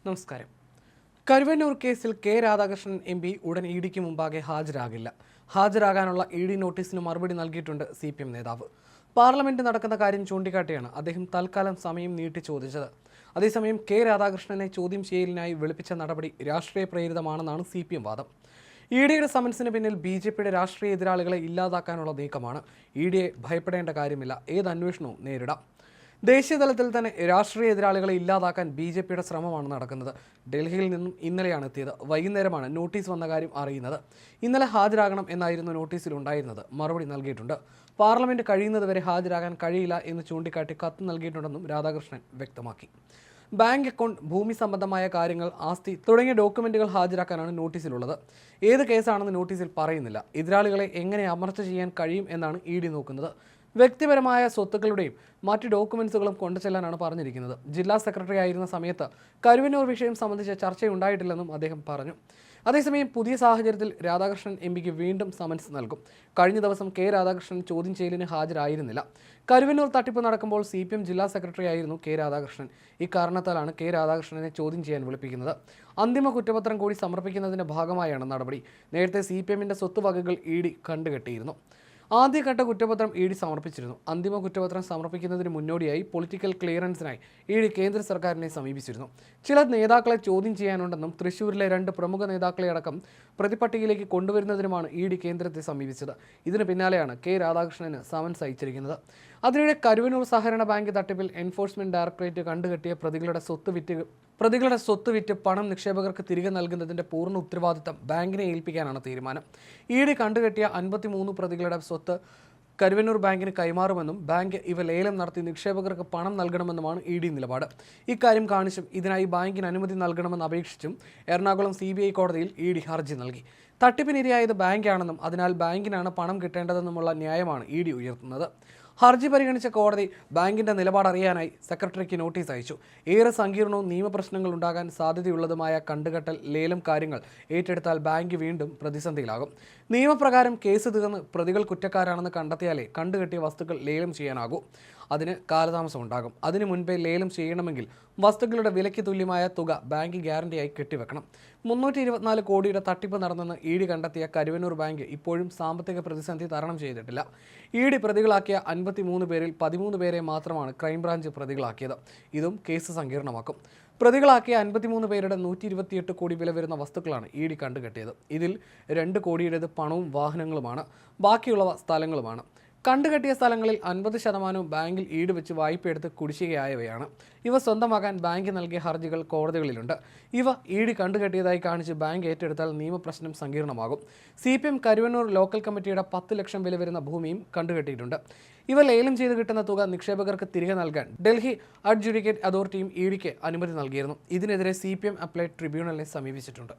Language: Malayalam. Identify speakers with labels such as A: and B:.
A: നമസ്കാരം. കരുവന്നൂർ കേസിൽ കെ രാധാകൃഷ്ണൻ എം പി ഉടൻ ഇഡിക്ക് മുമ്പാകെ ഹാജരാകില്ല. ഹാജരാകാനുള്ള ഇഡി നോട്ടീസിന് മറുപടി നൽകിയിട്ടുണ്ട് CPM നേതാവ്. പാർലമെന്റ് നടക്കുന്ന കാര്യം ചൂണ്ടിക്കാട്ടിയാണ് അദ്ദേഹം തൽക്കാലം സമയം നീട്ടി ചോദിച്ചത്. അതേസമയം കെ രാധാകൃഷ്ണനെ ചോദ്യം ചെയ്യലിനായി വിളിപ്പിച്ച നടപടി രാഷ്ട്രീയ പ്രേരിതമാണെന്നാണ് CPM വാദം. ഇഡിയുടെ സമൻസിന് പിന്നിൽ BJPയുടെ രാഷ്ട്രീയ എതിരാളികളെ ഇല്ലാതാക്കാനുള്ള നീക്കമാണ്. ഇഡിയെ ഭയപ്പെടേണ്ട കാര്യമില്ല, ഏത് അന്വേഷണവും നേരിടാം. ദേശീയതലത്തിൽ തന്നെ രാഷ്ട്രീയ എതിരാളികളെ ഇല്ലാതാക്കാൻ BJPയുടെ ശ്രമമാണ് നടക്കുന്നത്. ഡൽഹിയിൽ നിന്നും ഇന്നലെയാണ് എത്തിയത്. വൈകുന്നേരമാണ് നോട്ടീസ് വന്ന കാര്യം അറിയുന്നത്. ഇന്നലെ ഹാജരാകണം എന്നായിരുന്നു നോട്ടീസിൽ ഉണ്ടായിരുന്നത്. മറുപടി നൽകിയിട്ടുണ്ട്. പാർലമെന്റ് കഴിയുന്നതുവരെ ഹാജരാകാൻ കഴിയില്ല എന്ന് ചൂണ്ടിക്കാട്ടി കത്ത് നൽകിയിട്ടുണ്ടെന്നും രാധാകൃഷ്ണൻ വ്യക്തമാക്കി. ബാങ്ക് അക്കൗണ്ട്, ഭൂമി സംബന്ധമായ കാര്യങ്ങൾ, ആസ്തി തുടങ്ങിയ ഡോക്യുമെന്റുകൾ ഹാജരാക്കാനാണ് നോട്ടീസിലുള്ളത്. ഏത് കേസാണെന്ന് നോട്ടീസിൽ പറയുന്നില്ല. എതിരാളികളെ എങ്ങനെ അമർച്ച ചെയ്യാൻ കഴിയും എന്നാണ് ഇഡി നോക്കുന്നത്. വ്യക്തിപരമായ സ്വത്തുക്കളുടെയും മറ്റ് ഡോക്യുമെന്റ്സുകളും കൊണ്ടുചെല്ലാനാണ് പറഞ്ഞിരിക്കുന്നത്. ജില്ലാ സെക്രട്ടറി ആയിരുന്ന സമയത്ത് കരുവന്നൂർ വിഷയം സംബന്ധിച്ച ചർച്ചയുണ്ടായിട്ടില്ലെന്നും അദ്ദേഹം പറഞ്ഞു. അതേസമയം പുതിയ സാഹചര്യത്തിൽ രാധാകൃഷ്ണൻ എം പിക്ക് വീണ്ടും സമൻസ് നൽകും. കഴിഞ്ഞ ദിവസം കെ രാധാകൃഷ്ണൻ ചോദ്യം ചെയ്യലിന് ഹാജരായിരുന്നില്ല. കരുവന്നൂർ തട്ടിപ്പ് നടക്കുമ്പോൾ CPM ജില്ലാ സെക്രട്ടറി ആയിരുന്നു കെ രാധാകൃഷ്ണൻ. ഇക്കാരണത്താലാണ് കെ രാധാകൃഷ്ണനെ ചോദ്യം ചെയ്യാൻ വിളിപ്പിക്കുന്നത്. അന്തിമ കുറ്റപത്രം കൂടി സമർപ്പിക്കുന്നതിന്റെ ഭാഗമായാണ് നടപടി. നേരത്തെ CPMന്റെ സ്വത്തുവകകൾ ഇഡി കണ്ടുകെട്ടിയിരുന്നു. ആദ്യഘട്ട കുറ്റപത്രം ഇഡി സമർപ്പിച്ചിരുന്നു. അന്തിമ കുറ്റപത്രം സമർപ്പിക്കുന്നതിന് മുന്നോടിയായി പൊളിറ്റിക്കൽ ക്ലിയറൻസിനായി ഇഡി കേന്ദ്ര സർക്കാരിനെ സമീപിച്ചിരുന്നു. ചില നേതാക്കളെ ചോദ്യം ചെയ്യാനുണ്ടെന്നും തൃശ്ശൂരിലെ 2 പ്രമുഖ നേതാക്കളെ അടക്കം പ്രതിപട്ടികയിലേക്ക് കൊണ്ടുവരുന്നതിനുമാണ് ഇഡി കേന്ദ്രത്തെ സമീപിച്ചത്. ഇതിന് പിന്നാലെയാണ് കെ രാധാകൃഷ്ണന് സമൻസ് അയച്ചിരിക്കുന്നത്. അതിനിടെ കരുവന്നൂർ സഹകരണ ബാങ്ക് തട്ടിപ്പിൽ എൻഫോഴ്സ്മെന്റ് ഡയറക്ടറേറ്റ് കണ്ടുകെട്ടിയ പ്രതികളുടെ സ്വത്ത് വിറ്റ് പണം നിക്ഷേപകർക്ക് തിരികെ നൽകുന്നതിന്റെ പൂർണ്ണ ഉത്തരവാദിത്തം ബാങ്കിനെ ഏൽപ്പിക്കാനാണ് തീരുമാനം. ഇഡി കണ്ടുകെട്ടിയ 53 പ്രതികളുടെ സ്വത്ത് കരുവന്നൂർ ബാങ്കിന് കൈമാറുമെന്നും ബാങ്ക് ഇവ ലേലം നടത്തി നിക്ഷേപകർക്ക് പണം നൽകണമെന്നുമാണ് ഇഡി നിലപാട്. ഇക്കാര്യം കാണിച്ചും ഇതിനായി ബാങ്കിന് അനുമതി നൽകണമെന്ന് അപേക്ഷിച്ചും എറണാകുളം CBI കോടതിയിൽ ഇഡി ഹർജി നൽകി. തട്ടിപ്പിനിരയായത് ബാങ്കാണെന്നും അതിനാൽ ബാങ്കിനാണ് പണം കിട്ടേണ്ടതെന്നുമുള്ള ന്യായമാണ് ഇഡി ഉയർത്തുന്നത്. ഹർജി പരിഗണിച്ച കോടതി ബാങ്കിന്റെ നിലപാടറിയാനായി സെക്രട്ടറിക്ക് നോട്ടീസ് അയച്ചു. ഏറെ സങ്കീർണവും നിയമപ്രശ്നങ്ങൾ ഉണ്ടാകാൻ സാധ്യതയുള്ളതുമായ കണ്ടുകെട്ടൽ, ലേലം കാര്യങ്ങൾ ഏറ്റെടുത്താൽ ബാങ്ക് വീണ്ടും പ്രതിസന്ധിയിലാകും. നിയമപ്രകാരം കേസ് തീർന്ന് പ്രതികൾ കുറ്റക്കാരാണെന്ന് കണ്ടെത്തിയാലേ കണ്ടുകെട്ടിയ വസ്തുക്കൾ ലേലം ചെയ്യാനാകൂ. അതിന് കാലതാമസം ഉണ്ടാകും. അതിനു മുൻപേ ലേലം ചെയ്യണമെങ്കിൽ വസ്തുക്കളുടെ വിലയ്ക്ക് തുല്യമായ തുക ബാങ്ക് ഗ്യാരണ്ടിയായി കെട്ടിവെക്കണം. 324 കോടിയുടെ തട്ടിപ്പ് നടന്നെന്ന് ഇഡി കണ്ടെത്തിയ കരുവന്നൂർ ബാങ്ക് ഇപ്പോഴും സാമ്പത്തിക പ്രതിസന്ധി തരണം ചെയ്തിട്ടില്ല. ഇഡി പ്രതികളാക്കിയ 53 പേരിൽ 13 പേരെ മാത്രമാണ് ക്രൈംബ്രാഞ്ച് പ്രതികളാക്കിയത്. ഇതും കേസ് സങ്കീർണമാക്കും. പ്രതികളാക്കിയ 53 പേരുടെ 128 കോടി വില വരുന്ന വസ്തുക്കളാണ് ഇഡി കണ്ടുകെട്ടിയത്. ഇതിൽ 2 കോടിയുടേത് പണവും വാഹനങ്ങളുമാണ്. ബാക്കിയുള്ളവ സ്ഥലങ്ങളുമാണ്. കണ്ടുകെട്ടിയ സ്ഥലങ്ങളിൽ 50% ബാങ്കിൽ ഈട് വെച്ച് വായ്പയെടുത്ത് കുടിശ്ശികയായവയാണ്. ഇവ സ്വന്തമാക്കാൻ ബാങ്ക് നൽകിയ ഹർജികൾ കോടതികളിലുണ്ട്. ഇവ ഇഡി കണ്ടുകെട്ടിയതായി കാണിച്ച് ബാങ്ക് ഏറ്റെടുത്താൽ നിയമപ്രശ്നം സങ്കീർണമാകും. CPM കരുവന്നൂർ ലോക്കൽ കമ്മിറ്റിയുടെ 10 ലക്ഷം വില വരുന്ന ഭൂമിയും കണ്ടുകെട്ടിയിട്ടുണ്ട്. ഇവ ലേലം ചെയ്ത് കിട്ടുന്ന തുക നിക്ഷേപകർക്ക് തിരികെ നൽകാൻ ഡൽഹി അഡ്ജുഡിക്കേറ്റ് അതോറിറ്റിയും ഇഡിക്ക് അനുമതി നൽകിയിരുന്നു. ഇതിനെതിരെ CPM അപ്പലേറ്റ് ട്രിബ്യൂണലിനെ സമീപിച്ചിട്ടുണ്ട്.